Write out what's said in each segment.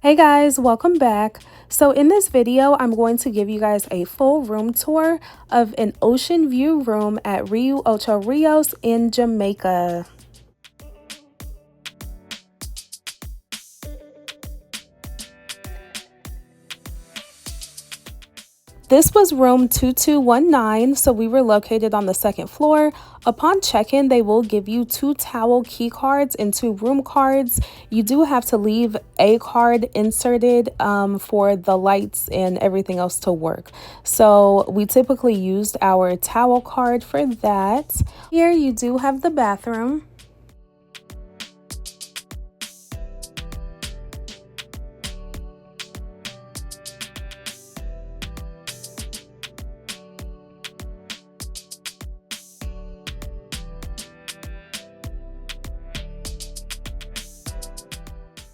Hey guys, welcome back. So in this video, I'm going to give you guys a full room tour of an ocean view room at Riu Ocho Rios in Jamaica. This was room 2219, so we were located on the second floor. Upon check-in, they will give you 2 towel key cards and 2 room cards. You do have to leave a card inserted for the lights and everything else to work. So we typically used our towel card for that. Here you do have the bathroom.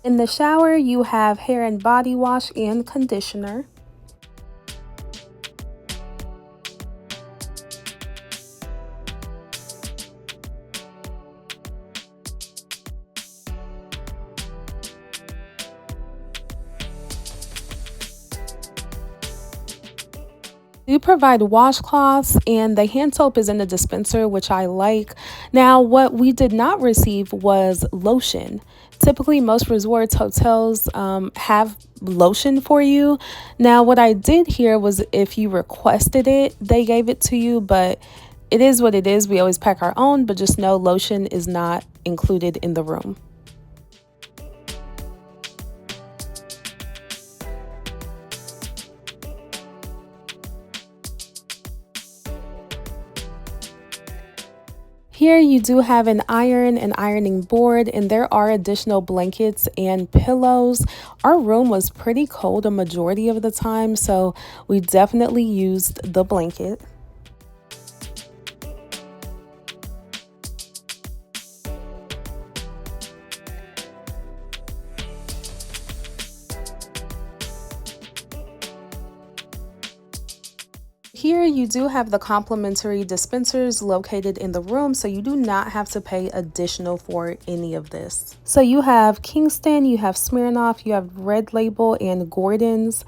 In the shower, you have hair and body wash and conditioner. You provide washcloths, and the hand soap is in the dispenser, which I like. Now, what we did not receive was lotion. Typically, most resorts, hotels have lotion for you. Now, what I did here was if you requested it, they gave it to you, but it is what it is. We always pack our own, but just know lotion is not included in the room. Here you do have an iron and ironing board, and there are additional blankets and pillows. Our room was pretty cold a majority of the time, so we definitely used the blanket. Here you do have the complimentary dispensers located in the room, so you do not have to pay additional for any of this. So you have Kingston, you have Smirnoff, you have Red Label, and Gordon's.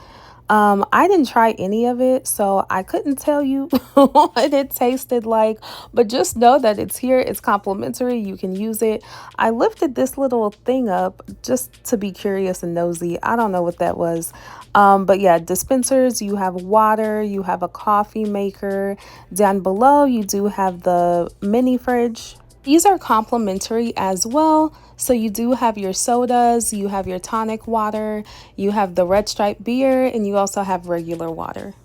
I didn't try any of it, so I couldn't tell you what it tasted like, but just know that it's here. It's complimentary. You can use it. I lifted this little thing up just to be curious and nosy. I don't know what that was. But yeah, dispensers, you have water, you have a coffee maker. Down below, you do have the mini fridge. These are complimentary as well. So you do have your sodas, you have your tonic water, you have the red stripe beer, and you also have regular water.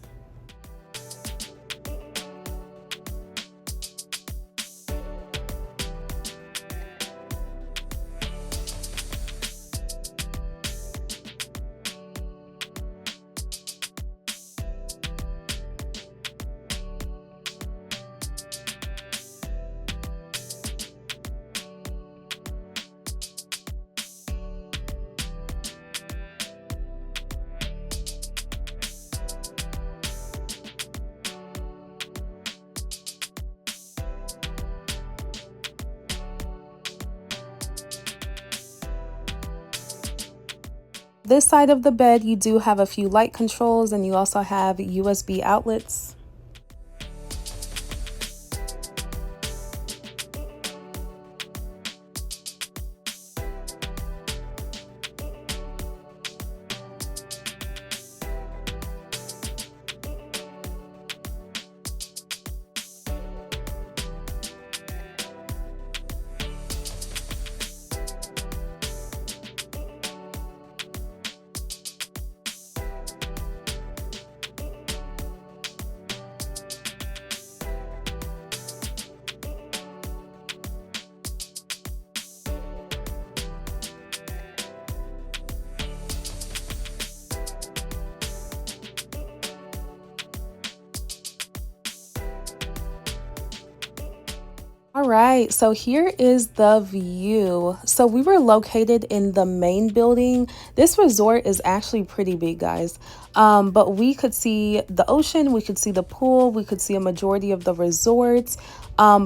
This side of the bed, you do have a few light controls, and you also have USB outlets. All right, so here is the view. So we were located in the main building. This resort is actually pretty big, guys. But we could see the ocean, we could see the pool, we could see a majority of the resorts.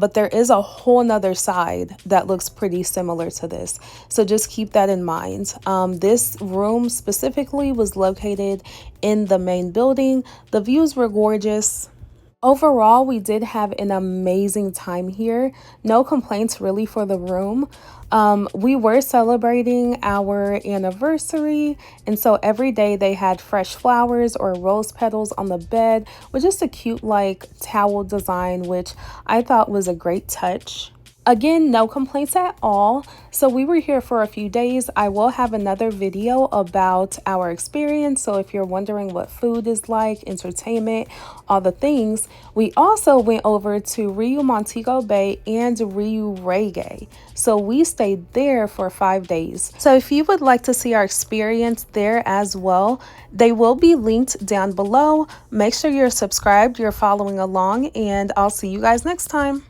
but there is a whole nother side that looks pretty similar to this. So just keep that in mind. This room specifically was located in the main building. The views were gorgeous. Overall, we did have an amazing time here. No complaints really for the room. We were celebrating our anniversary, and so every day they had fresh flowers or rose petals on the bed with just a cute like towel design, which I thought was a great touch. Again, no complaints at all. So we were here for a few days. I will have another video about our experience. So if you're wondering what food is like, entertainment, all the things, we also went over to Riu Montego Bay and Riu Reggae. So we stayed there for 5 days. So if you would like to see our experience there as well, they will be linked down below. Make sure you're subscribed, you're following along, and I'll see you guys next time.